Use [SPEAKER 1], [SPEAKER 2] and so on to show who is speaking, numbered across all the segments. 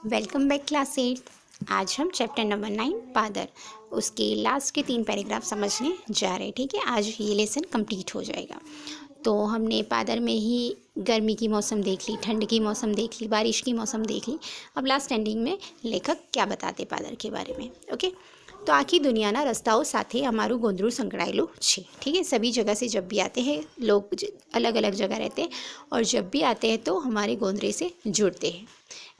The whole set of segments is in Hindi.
[SPEAKER 1] Welcome back class 8। आज हम चैप्टर नंबर 9 पादर उसके लास्ट के 3 पैराग्राफ समझने जा रहे हैं। ठीक है, आज ये लेसन कंप्लीट हो जाएगा। तो हमने पादर में ही गर्मी की मौसम देख ली, ठंड की मौसम देख ली, बारिश की मौसम देख ली। अब लास्ट एंडिंग में लेखक क्या बताते पादर के बारे में। ओके, तो आखी दुनियाना रस्ताओं साथे अमारू गोंदरू संकળાયેલું છે। ठीक है, सभी जगह से जब भी आते हैं लोग, अलग अलग जगह रहते हैं और जब भी आते हैं तो हमारे गोंदरे से जुड़ते हैं।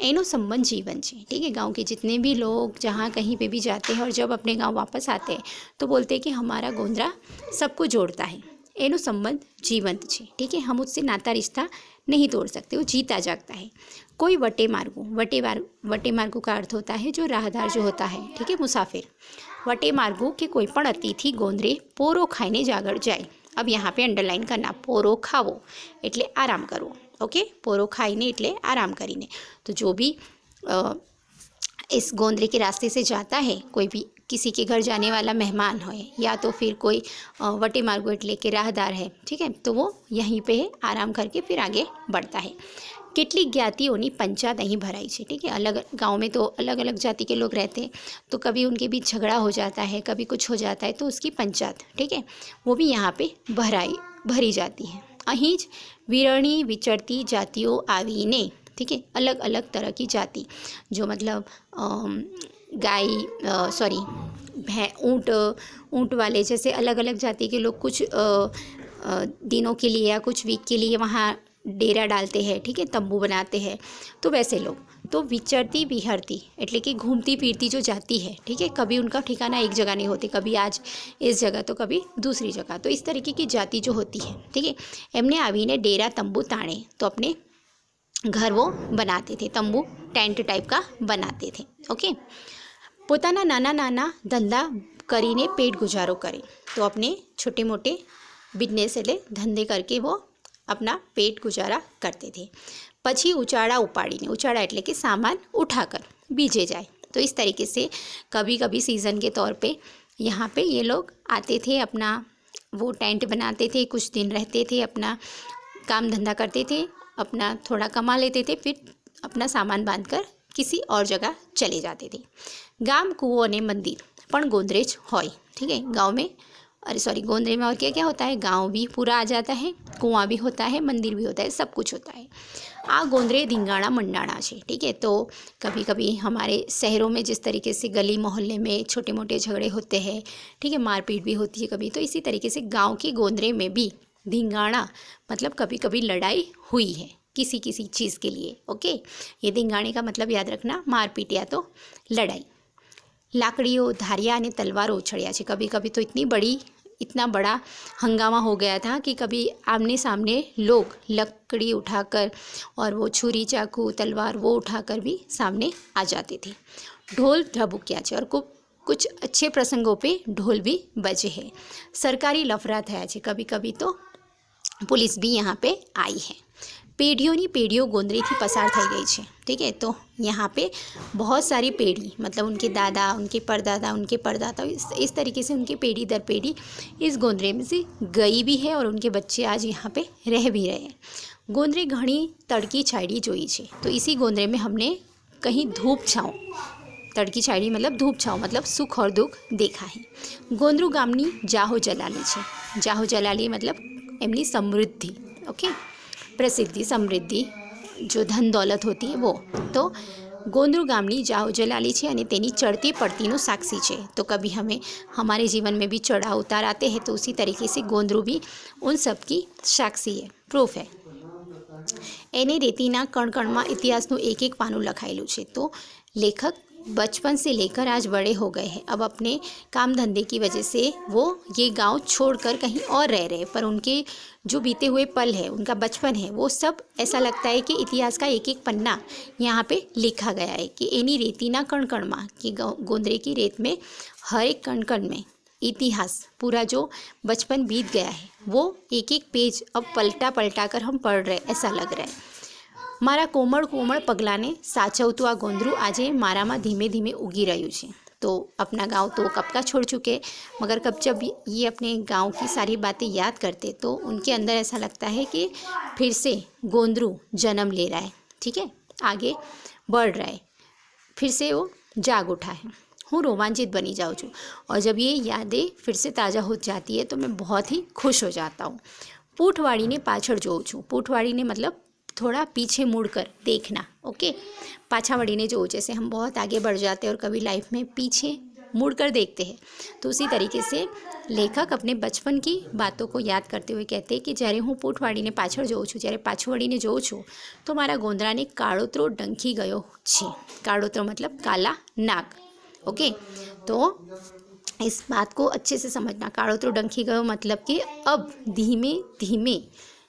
[SPEAKER 1] एनो संबंध जीवन છે। ठीक है, गांव के जितने भी लोग जहाँ कहीं पे भी जाते हैं और जब अपने गांव वापस आते हैं तो बोलते हैं कि हमारा गोंदरा सबको जोड़ता है। एनो संबंध जीवंत છે। ठीक है, हम उससे नाता रिश्ता नहीं तोड़ सकते, वो जीता जागता है। कोई वटे मार्गू का अर्थ होता है जो राहदार जो होता है। ठीक है, मुसाफिर। वटे मार्गू के कोई पण अतिथि गोंदरे पोरो खाईने जागड़ जाए। अब यहाँ पे अंडरलाइन करना, पोरो खावो एटले आराम करवो। ओके, पोरो खाईने एटले आराम करीने। तो जो भी इस गोंदरे के रास्ते से जाता है, कोई भी किसी के घर जाने वाला मेहमान हो या तो फिर कोई वटे मार्गो एटले के राहदार है, ठीक है, तो वो यहीं पे आराम करके फिर आगे बढ़ता है। કેટલીક જ્ઞાતિઓની પંચાયત અહીં ભરાઈ છે। ठीक है, अलग गांव में तो अलग अलग जाति के लोग रहते हैं, तो कभी उनके बीच झगड़ा हो जाता है, कभी कुछ हो जाता है, तो उसकी पंचायत, ठीक है, वो भी यहाँ पे भरी जाती है। અહીં જ વિરણી વિચરતી જાતિઓ આવીને, ठीक है, अलग अलग तरह की जाति, जो मतलब ऊँट वाले जैसे अलग अलग जाति के लोग कुछ दिनों के लिए या कुछ वीक के लिए वहाँ डेरा डालते हैं। ठीक है, तंबू बनाते हैं, तो वैसे लोग। तो विचरती विहरती एटले कि घूमती फिरती जो जाती है। ठीक है, कभी उनका ठिकाना एक जगह नहीं होती, कभी आज इस जगह तो कभी दूसरी जगह, तो इस तरीके की जाति जो होती है। ठीक है, एमने आवीने डेरा तंबू ताणे, तो अपने घर वो बनाते थे, तंबू टेंट टाइप का बनाते थे। ओके, पोताना नाना नाना धंधा करीने पेट गुजारो करे, तो अपने छोटे मोटे बिजनेस एटले धंधे करके वो अपना पेट गुजारा करते थे। पछी उचाड़ा उपाड़ीने, उचाड़ा एटले कि सामान उठाकर बीजे जाए। तो इस तरीके से कभी कभी सीज़न के तौर पे यहाँ पे ये लोग आते थे, अपना वो टेंट बनाते थे, कुछ दिन रहते थे, अपना काम धंधा करते थे, अपना थोड़ा कमा लेते थे, फिर अपना सामान बांधकर किसी और जगह चले जाते थे। गाम कुओं ने मंदिर पण गोंदरेज होय। ठीक है, गाँव में गोंदरे में और क्या क्या होता है, गांव भी पूरा आ जाता है, कुआं भी होता है, मंदिर भी होता है, सब कुछ होता है। आ गोंदरे धिंगाणा मंडाणा है। ठीक है, तो कभी कभी हमारे शहरों में जिस तरीके से गली मोहल्ले में छोटे मोटे झगड़े होते हैं, ठीक है, मारपीट भी होती है कभी, तो इसी तरीके से गांव के गोंदरे में भी धिंगाणा मतलब कभी कभी लड़ाई हुई है किसी किसी चीज़ के लिए। ओके, ये धिंगाणे का मतलब याद रखना, मारपीट या तो लड़ाई। लाकड़ियों धारिया ने तलवारों उछड़िया है। कभी कभी तो इतना बड़ा हंगामा हो गया था कि कभी आमने सामने लोग लकड़ी उठाकर और वो छुरी चाकू तलवार वो उठाकर भी सामने आ जाते थे। ढोल ढबुकिया है, और कुछ अच्छे प्रसंगों पे ढोल भी बजे हैं। सरकारी लफड़ा थया है, कभी कभी तो पुलिस भी यहाँ पे आई है। पेढ़ीओनी पेढ़ीओ गोंदरे थी पसार थई गई है। ठीक है, तो यहाँ पे बहुत सारी पीढ़ी मतलब उनके दादा, उनके परदादा, इस तरीके से उनकी पीढ़ी दर पीढ़ी इस गोंदरे में से गई भी है और उनके बच्चे आज यहाँ पे रह भी रहे हैं। गोंदरे घणी तड़की छायड़ी जोई है, तो इसी गोंदरे में हमने कहीं धूप छाँव, तड़की छायड़ी मतलब धूप छाँव मतलब सुख और दुख देखा है। गोंदरू गामनी जाहो जलाली है। जाहो जलाली मतलब एमनी समृद्धि, ओके, प्रसिद्धि, समृद्धि, जो धन दौलत होती है वो। तो गोंदरू गामनी जाहो जलाली है और तेनी चढ़ती पड़तीनो साक्षी है। तो कभी हमें हमारे जीवन में भी चढ़ाव उतार आते हैं, तो उसी तरीके से गोंदरू भी उन सब की साक्षी है, प्रूफ है। एने रेतीना कण में इतिहासનું एक एक पानू लखायेलू है। तो लेखक बचपन से लेकर आज बड़े हो गए हैं, अब अपने काम धंधे की वजह से वो ये गांव छोड़कर कहीं और रह रहे हैं, पर उनके जो बीते हुए पल है, उनका बचपन है, वो सब ऐसा लगता है कि इतिहास का एक एक पन्ना यहाँ पे लिखा गया है कि एनी रेतीना कण कणमा, कि गोंदरे की रेत में हर एक कण कण में इतिहास, पूरा जो बचपन बीत गया है वो एक एक पेज अब पलटा कर हम पढ़ रहे, ऐसा लग रहा है। मारा कोमल कोमल पगलाने साचवतुं आ गोंदरू आजे मारामां धीमे धीमे उगी रह्युं छे। तो अपना गांव तो कब का छोड़ चुके, मगर कब जब ये अपने गांव की सारी बातें याद करते तो उनके अंदर ऐसा लगता है कि फिर से गोंदरू जन्म ले रहा है। ठीक है, आगे बढ़ रहा है। फिर से वो जाग उठा है। हूँ रोमांचित बनी जाऊँ छूँ, और जब ये यादें फिर से ताज़ा हो जाती है तो मैं बहुत ही खुश हो जाता हूँ। पूठवाड़ी ने पाछड़ जोऊं छूँ, पूठवाड़ी ने मतलब थोड़ा पीछे मुड़कर देखना। ओके, पाछावाड़ी ने जो, जैसे हम बहुत आगे बढ़ जाते हैं और कभी लाइफ में पीछे मुड़कर देखते हैं, तो उसी तरीके से लेखक अपने बचपन की बातों को याद करते हुए कहते हैं कि જ્યારે હું પૂંઠવાડીને પાછળ જોઉં છું, જ્યારે પાછું જોઉં છું તો મારા ગોંદરાને કાળોતરો ડંખી ગયો છે। કાળોતરો मतलब काला नाग। ओके, तो इस बात को अच्छे से समझना। काळोतरो डंखी गयो मतलब कि अब धीमे धीमे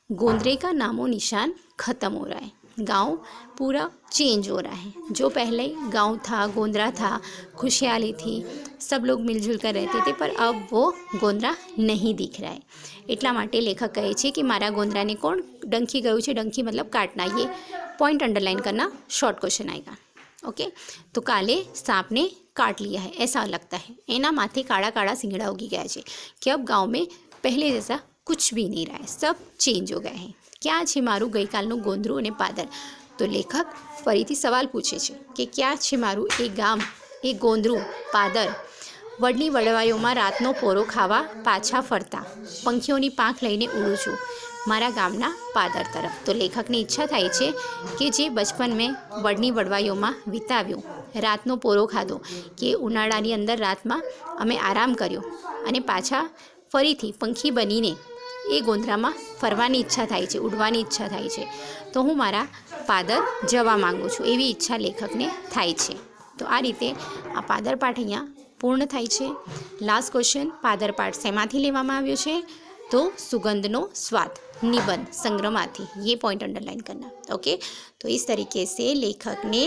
[SPEAKER 1] गोंदरे का नामो निशान ख़त्म हो रहा है, गांव पूरा चेंज हो रहा है। जो पहले गांव था, गोंदरा था, खुशहाली थी, सब लोग मिलजुल कर रहते थे, पर अब वो गोंदरा नहीं दिख रहा है। એટલા માટે લેખક કહે છે કે મારા ગોંદરાને કોણ ડંખી ગયું છે। ડંખી मतलब काटना। ये पॉइंट अंडरलाइन करना, शॉर्ट क्वेश्चन आएगा। ओके, तो काले सांप ने काट लिया है ऐसा लगता है। एना माथे काड़ा काड़ा सींगड़ा उगी गया है कि अब गाँव में पहले जैसा कुछ भी नहीं रहा है, सब चेंज हो गए हैं। क्या છે મારું ગઈકાલનું ગોંદરું અને પાદર? તો લેખક ફરીથી સવાલ પૂછે છે કે ક્યાં છે મારું એ ગામ, એ ગોંદરું, પાદર? વડની વડવાઈઓમાં રાતનો પોરો ખાવા પાછા ફરતા પંખીઓની પાંખ લઈને ઉડું છું મારા ગામના પાદર તરફ। તો લેખકની ઈચ્છા થાય છે કે જે બચપન મેં વડની વડવાઈઓમાં વિતાવ્યું, રાતનો પોરો ખાધો, કે ઉનાળાની અંદર રાતમાં અમે આરામ કર્યો અને પાછા ફરીથી પંખી બનીને એ ગોંદરામાં ફરવાની ઈચ્છા થાય છે, ઉડવાની ઈચ્છા થાય છે। તો હું મારા પાદર જવા માંગુ છું એવી ઈચ્છા લેખકને થાય છે। તો આ રીતે આ પાદર પાઠ અહીંયા પૂર્ણ થાય છે। લાસ્ટ ક્વેશ્ચન, પાદર પાઠ શેમાંથી લેવામાં આવ્યો છે? तो सुगंधनो स्वाद निबंध संग्रहमाथी। ये पॉइंट अंडरलाइन करना। ओके, तो इस तरीके से लेखक ने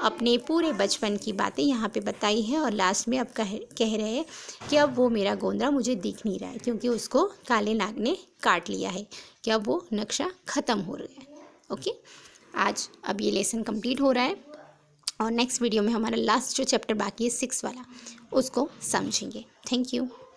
[SPEAKER 1] अपने पूरे बचपन की बातें यहाँ पे बताई है, और लास्ट में अब कह रहे हैं कि अब वो मेरा गोंदरा मुझे दिख नहीं रहा है क्योंकि उसको काले नाग ने काट लिया है, कि अब वो नक्शा ख़त्म हो रहा है। ओके, आज अब ये लेसन कंप्लीट हो रहा है, और नेक्स्ट वीडियो में हमारा लास्ट जो चैप्टर बाकी है 6 वाला, उसको समझेंगे। Thank you.